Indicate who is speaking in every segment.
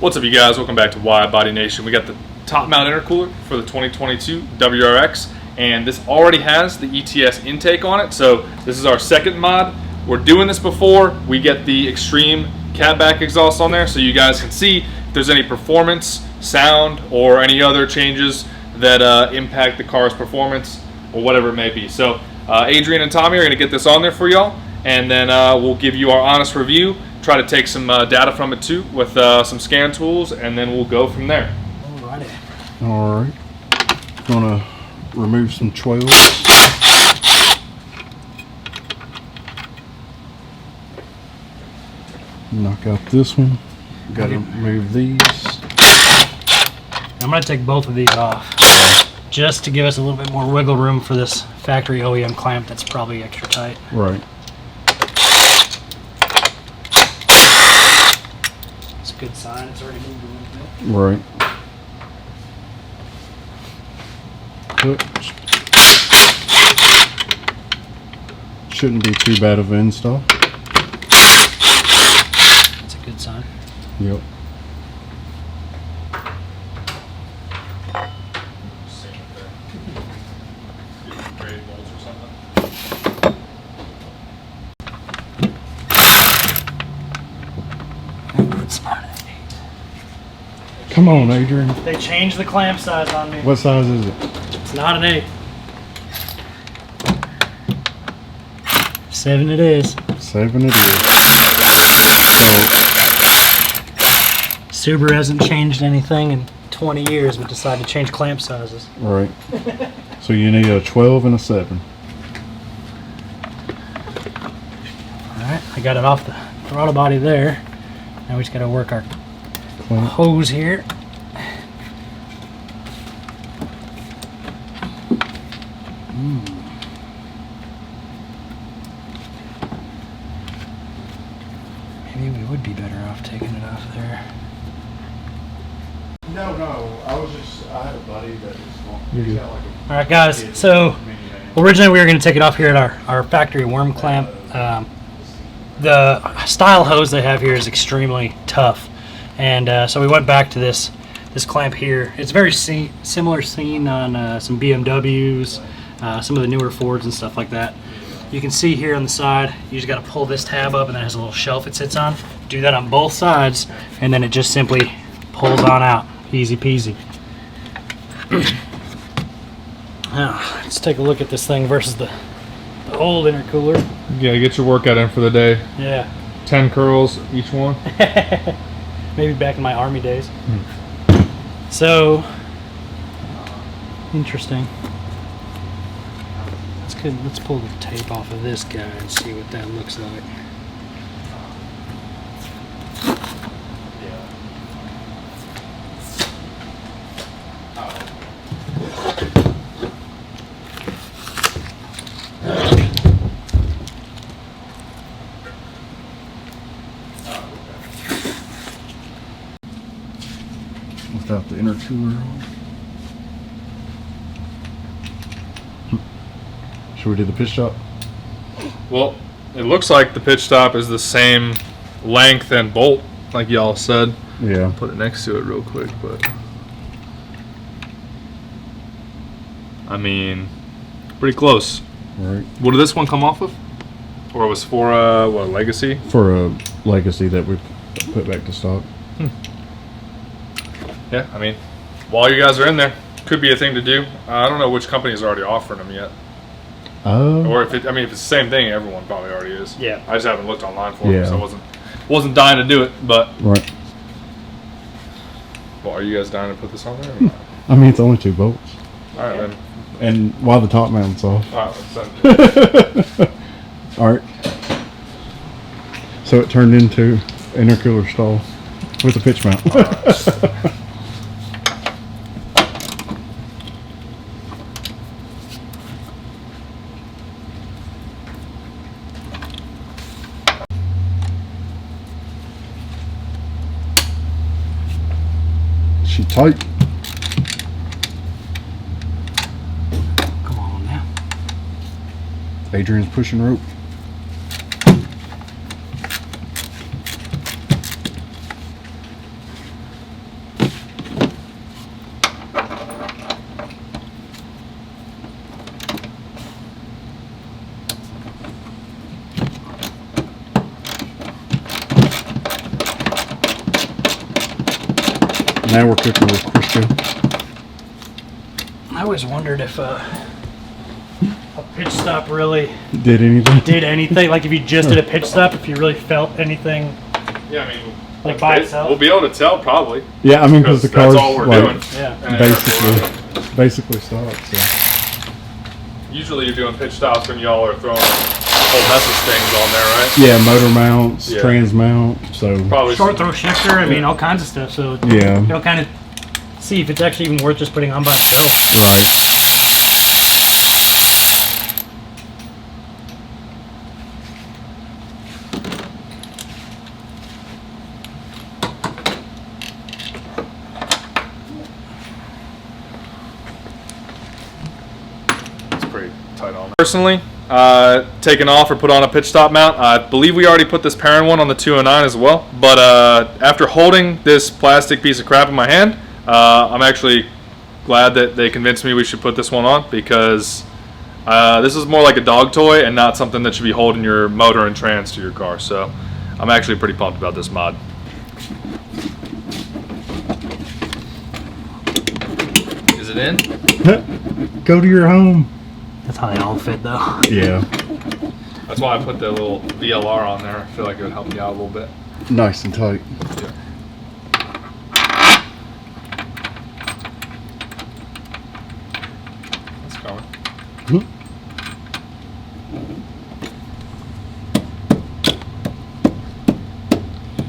Speaker 1: What's up, you guys? Welcome back to Wide Body Nation. We got the top mount intercooler for the 2022 WRX, and this already has the ETS intake on it, so this is our second mod. We're doing this before we get the extreme catback exhaust on there, so you guys can see if there's any performance, sound, or any other changes that impact the car's performance or whatever it may be. So Adrian and Tommy are going to get this on there for y'all, and then we'll give you our honest review, try to take some data from it too with some scan tools, and then we'll go from there.
Speaker 2: Alrighty.
Speaker 3: Alright. Gonna remove some 12s. Knock out this one. Gotta remove these.
Speaker 2: I'm gonna take both of these off just to give us a little bit more wiggle room for this factory OEM clamp that's probably extra tight.
Speaker 3: Right.
Speaker 2: It's a good sign. It's already moved a little bit.
Speaker 3: Right. Shouldn't be too bad of an install.
Speaker 2: It's a good sign.
Speaker 3: Yep. Come on, Adrian.
Speaker 2: They changed the clamp size on me.
Speaker 3: What size is it?
Speaker 2: It's not an 8. 7 it is.
Speaker 3: 7 it is.
Speaker 2: Subaru hasn't changed anything in 20 years, but decided to change clamp sizes.
Speaker 3: Right. So you need a 12 and a 7.
Speaker 2: Alright, I got it off the throttle body there. Now we just got to work our hose here. Maybe we would be better off taking it off there.
Speaker 3: No, I had a buddy that was
Speaker 2: Alright guys, so originally we were going to take it off here at our factory worm clamp. The style hose they have here is extremely tough, and so we went back to this clamp here. It's very similar seen on some BMWs, some of the newer Fords and stuff like that. You can see here on the side, you just got to pull this tab up, and then it has a little shelf it sits on. Do that on both sides, and then it just simply pulls on out. Easy peasy. Now, let's take a look at this thing versus the old intercooler.
Speaker 1: Yeah, get your workout in for the day.
Speaker 2: Yeah.
Speaker 1: 10 curls each one.
Speaker 2: Maybe back in my army days. So, interesting. Let's pull the tape off of this guy and see what that looks like.
Speaker 3: Without the intercooler on. Should we do the pitch stop?
Speaker 1: Well, it looks like the pitch stop is the same length and bolt, like y'all said.
Speaker 3: Yeah.
Speaker 1: I'll put it next to it real quick, but I mean, pretty close.
Speaker 3: Right.
Speaker 1: What did this one come off of? Or it was for what, a Legacy?
Speaker 3: For a Legacy that we put back to stock.
Speaker 1: Yeah, I mean, while you guys are in there, could be a thing to do. I don't know which company's already offering them yet. Or if it's the same thing, everyone probably already is.
Speaker 2: Yeah.
Speaker 1: I just haven't looked online for it, so I wasn't dying to do it, but.
Speaker 3: Right.
Speaker 1: Well, are you guys dying to put this on there? Or not?
Speaker 3: I mean, it's only 2 bolts.
Speaker 1: All right, then.
Speaker 3: And while the top mount's off.
Speaker 1: All right, let's send it.
Speaker 3: All right. So it turned into intercooler stall with a pitch mount.
Speaker 1: All right.
Speaker 3: She tight.
Speaker 2: Come on now.
Speaker 3: Adrian's pushing rope. Now we're cooking with Crisco.
Speaker 2: I always wondered if a pitch stop really
Speaker 3: Did anything?
Speaker 2: did anything. Like if you just did a pitch stop, if you really felt anything.
Speaker 1: Yeah, I mean,
Speaker 2: like by itself.
Speaker 1: We'll be able to tell probably.
Speaker 3: Yeah, I mean, because the car's
Speaker 1: that's all we're
Speaker 3: like,
Speaker 1: doing.
Speaker 2: Yeah.
Speaker 3: basically stopped. So.
Speaker 1: Usually you're doing pitch stops when y'all are throwing a whole mess of things on there, right?
Speaker 3: Yeah, motor mounts, trans mount. So
Speaker 1: Probably
Speaker 2: Short throw shifter. I mean, all kinds of stuff. So
Speaker 3: yeah,
Speaker 2: you'll kind of see if it's actually even worth just putting on by itself.
Speaker 3: right.
Speaker 1: Pretty tight on. Personally, taken off or put on a pitch stop mount. I believe we already put this Perrin one on the 209 as well. But after holding this plastic piece of crap in my hand, I'm actually glad that they convinced me we should put this one on, because this is more like a dog toy and not something that should be holding your motor and trans to your car. So I'm actually pretty pumped about this mod. Is it in?
Speaker 3: Go to your home.
Speaker 2: That's how they all fit, though.
Speaker 3: Yeah,
Speaker 1: That's why I put the little VLR on there. I feel like it would help me out a little bit.
Speaker 3: nice and tight.
Speaker 1: Yeah. That's coming.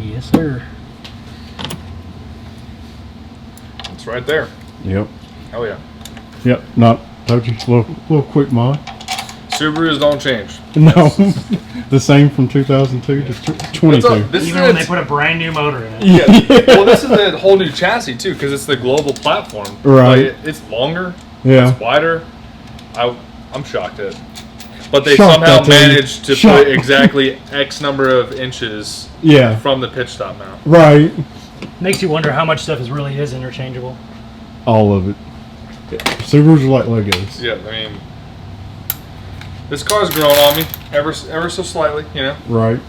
Speaker 2: Yes, sir.
Speaker 1: It's right there.
Speaker 3: Yep.
Speaker 1: Oh yeah.
Speaker 3: Yep. Not told you. Little quick mod.
Speaker 1: Subarus don't change.
Speaker 3: No, the same from 2002 to 22.
Speaker 1: This
Speaker 2: Even
Speaker 1: is
Speaker 2: when they put a brand new motor in it.
Speaker 1: yeah. Well, this is a whole new chassis too, because it's the global platform.
Speaker 3: Right.
Speaker 1: Like, it's longer.
Speaker 3: Yeah.
Speaker 1: It's wider. I'm shocked at it. But they
Speaker 3: Shocked
Speaker 1: somehow
Speaker 3: at it.
Speaker 1: managed to
Speaker 3: Shocked.
Speaker 1: put exactly X number of inches
Speaker 3: Yeah.
Speaker 1: from the pitch stop mount.
Speaker 3: Right.
Speaker 2: Makes you wonder how much stuff really is interchangeable.
Speaker 3: All of it. Subarus are like Legos.
Speaker 1: Yeah, I mean, this car's grown on me ever so slightly, you know.
Speaker 3: Right.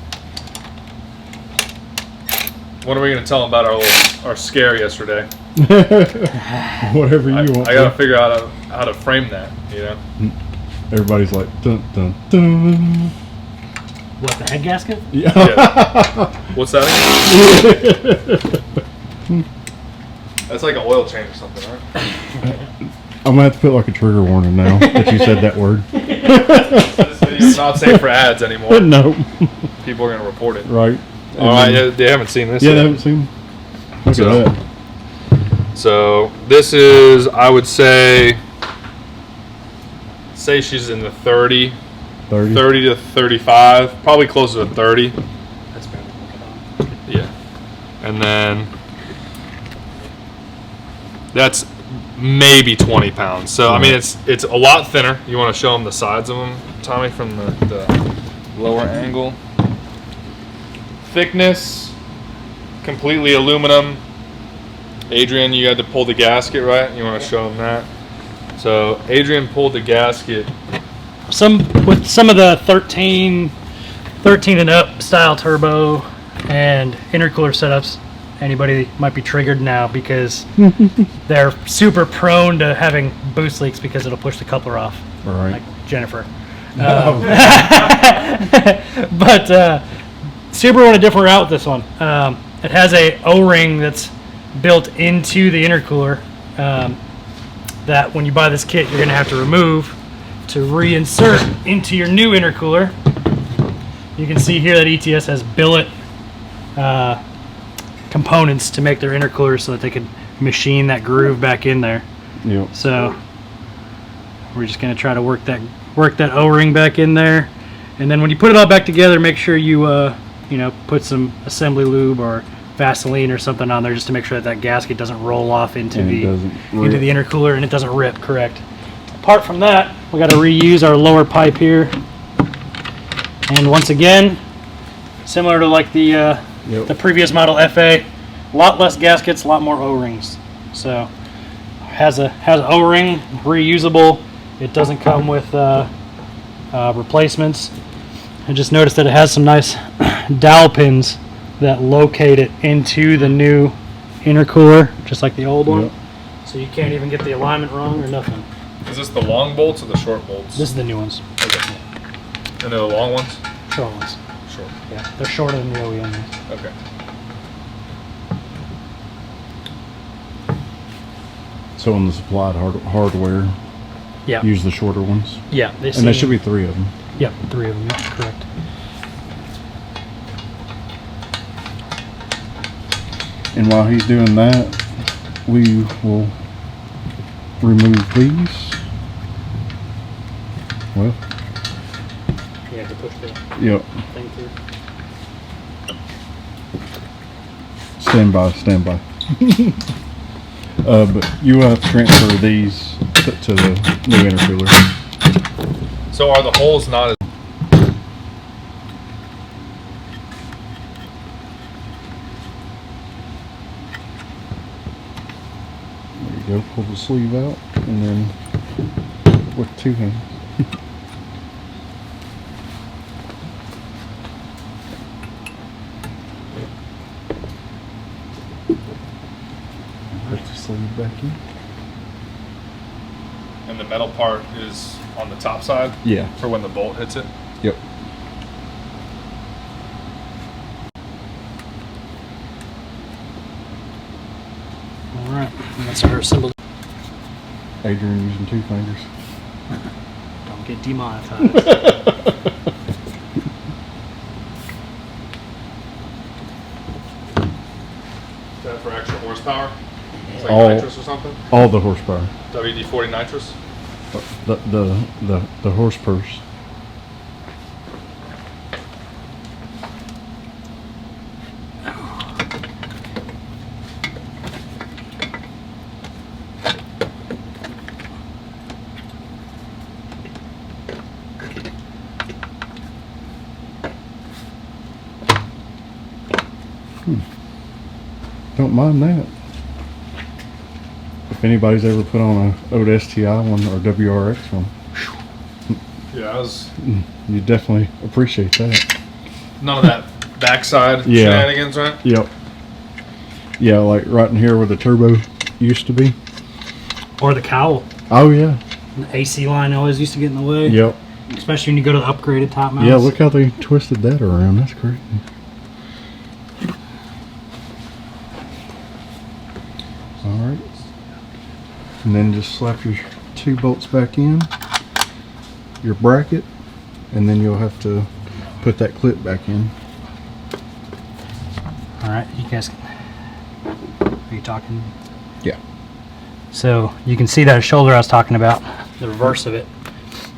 Speaker 1: What are we gonna tell them about our scare yesterday?
Speaker 3: Whatever you want.
Speaker 1: I gotta figure out how to frame that, you know.
Speaker 3: Everybody's like dun dun dun.
Speaker 2: What, the head gasket?
Speaker 3: Yeah.
Speaker 1: Yeah. What's that again? That's like an oil change or something, right?
Speaker 3: I'm gonna have to put like a trigger warning now that you said that word.
Speaker 1: This video's not safe for ads anymore.
Speaker 3: No.
Speaker 1: People are gonna report it.
Speaker 3: Right.
Speaker 1: All right, yeah, they haven't seen this
Speaker 3: Yeah,
Speaker 1: yet.
Speaker 3: they haven't seen. Look
Speaker 1: So-
Speaker 3: at that.
Speaker 1: So this is, I would say she's in the 30 to 35, probably closer to 30.
Speaker 2: That's better.
Speaker 1: Yeah. And then that's maybe 20 pounds. So, I mean, it's a lot thinner. You want to show them the sides of them, Tommy, from the lower angle. Thickness, completely aluminum. Adrian, you had to pull the gasket, right? You want to show them that? So Adrian pulled the gasket.
Speaker 2: With some of the 13 and up style turbo and intercooler setups, anybody might be triggered now because they're super prone to having boost leaks because it'll push the coupler off,
Speaker 3: Right.
Speaker 2: like Jennifer. But Subaru went a different route with this one. It has a O-ring that's built into the intercooler that when you buy this kit you're going to have to remove to reinsert into your new intercooler. You can see here that ETS has billet components to make their intercooler so that they could machine that groove back in there.
Speaker 3: Yep.
Speaker 2: So we're just going to try to work that O-ring back in there, and then when you put it all back together, make sure you put some assembly lube or Vaseline or something on there just to make sure that gasket doesn't roll off into
Speaker 3: And it
Speaker 2: the
Speaker 3: doesn't rip.
Speaker 2: intercooler and it doesn't rip. Correct. Apart from that, we got to reuse our lower pipe here, and once again, similar to like the previous model FA, a lot less gaskets, a lot more O-rings. So has an O-ring, reusable. It doesn't come with replacements. I just noticed that it has some nice dowel pins that locate it into the new intercooler, just like the old one.
Speaker 3: Yep.
Speaker 2: So you can't even get the alignment wrong or nothing.
Speaker 1: Is this the long bolts or the short bolts?
Speaker 2: This is the new ones.
Speaker 1: Okay. And they're the long ones?
Speaker 2: Short ones.
Speaker 1: Short.
Speaker 2: Yeah, they're shorter than the OEM ones.
Speaker 1: Okay.
Speaker 3: So on the supplied hardware,
Speaker 2: Yeah.
Speaker 3: use the shorter ones.
Speaker 2: Yeah.
Speaker 3: And there should be 3 of them.
Speaker 2: Yep, 3 of them. Yeah, correct.
Speaker 3: And while he's doing that, we will remove these. Well,
Speaker 2: You have to push the
Speaker 3: yep.
Speaker 2: thing through.
Speaker 3: Stand by, stand by. But you will have to transfer these to the new intercooler.
Speaker 1: So are the holes not as...
Speaker 3: There you go. Pull the sleeve out, and then with 2 hands. Put the sleeve back in.
Speaker 1: And the metal part is on the top side?
Speaker 3: Yeah.
Speaker 1: For when the bolt hits it?
Speaker 3: Yep.
Speaker 2: All right, and that's our assembled.
Speaker 3: Adrian using 2 fingers.
Speaker 2: Don't get demonetized.
Speaker 1: Is that for extra horsepower? It's like
Speaker 3: All-
Speaker 1: nitrous or something?
Speaker 3: All the horsepower.
Speaker 1: WD-40 nitrous?
Speaker 3: The horse purse. Don't mind that. If anybody's ever put on a old STI one or WRX one,
Speaker 1: Yeah, I was...
Speaker 3: you definitely appreciate that.
Speaker 1: None of that backside
Speaker 3: Yeah.
Speaker 1: shenanigans, right?
Speaker 3: Yep. Yeah, like right in here where the turbo used to be.
Speaker 2: Or the cowl.
Speaker 3: Oh yeah.
Speaker 2: The AC line always used to get in the way.
Speaker 3: Yep.
Speaker 2: Especially when you go to the upgraded top mounts.
Speaker 3: Yeah, look how they twisted that around. That's crazy. Alright. And then just slap your 2 bolts back in, your bracket, and then you'll have to put that clip back in.
Speaker 2: All right, you guys. Are you talking?
Speaker 3: Yeah.
Speaker 2: So you can see that shoulder I was talking about, the reverse of it.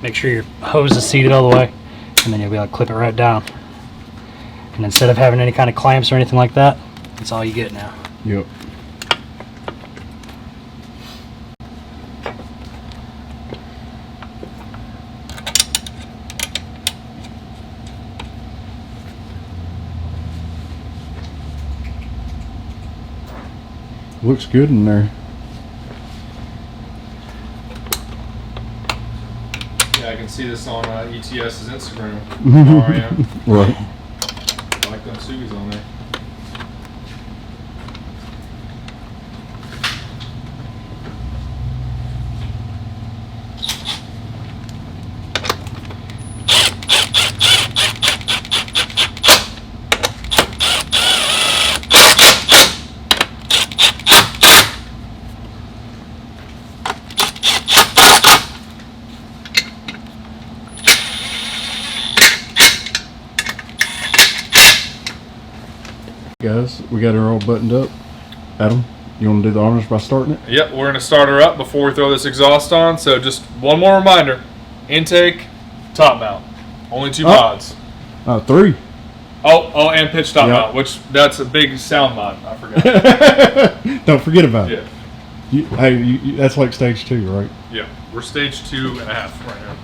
Speaker 2: Make sure your hose is seated all the way, and then you'll be able to clip it right down. And instead of having any kind of clamps or anything like that, that's all you get now.
Speaker 3: Yep. Looks good in there.
Speaker 1: Yeah, I can see this on ETS's Instagram. RIM.
Speaker 3: Right.
Speaker 1: I like them Subies on there.
Speaker 3: Guys, we got her all buttoned up. Adam, you want to do the honors by starting it?
Speaker 1: Yep, we're going to start her up before we throw this exhaust on. So just one more reminder. Intake, top mount. Only 2 mods.
Speaker 3: 3.
Speaker 1: Oh, and pitch top
Speaker 3: Yep.
Speaker 1: mount, which that's a big sound mod. I forgot.
Speaker 3: Don't forget about
Speaker 1: Yeah,
Speaker 3: it. Hey, that's like stage 2, right?
Speaker 1: yeah. We're stage 2.5 right now.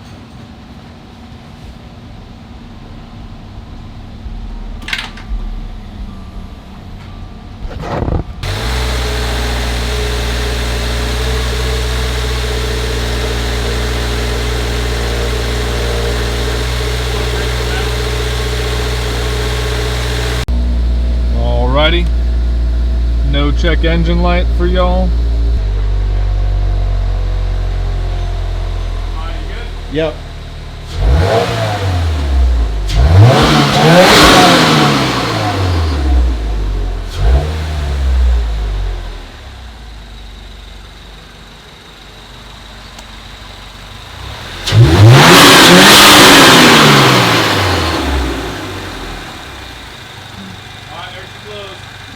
Speaker 1: Alrighty. No check engine light for y'all.
Speaker 3: Yep.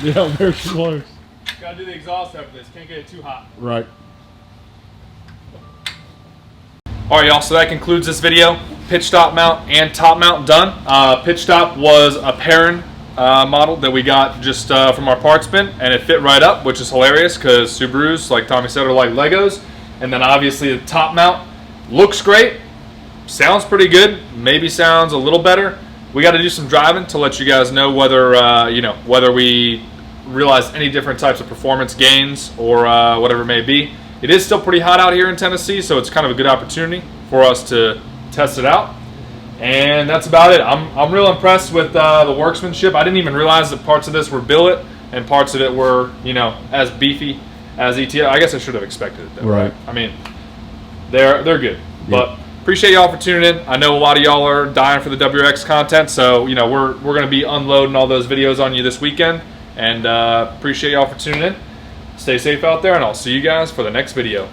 Speaker 3: Yeah, there she blows.
Speaker 1: Gotta do the exhaust after this. Can't get it too hot.
Speaker 3: Right.
Speaker 1: Alright y'all, so that concludes this video. Pitch stop mount and top mount done. Pitch stop was a Perrin model that we got just from our parts bin, and it fit right up, which is hilarious because Subarus, like Tommy said, are like Legos. And then obviously the top mount looks great, sounds pretty good, maybe sounds a little better. We got to do some driving to let you guys know whether whether we realize any different types of performance gains or whatever it may be. It is still pretty hot out here in Tennessee, so it's kind of a good opportunity for us to test it out. And that's about it. I'm real impressed with the workmanship. I didn't even realize that parts of this were billet and parts of it were, as beefy as ETS. I guess I should have expected it though, right? I mean, they're good. Yep. But appreciate y'all for tuning in. I know a lot of y'all are dying for the WRX content, so we're going to be unloading all those videos on you this weekend. And appreciate y'all for tuning in. Stay safe out there, and I'll see you guys for the next video.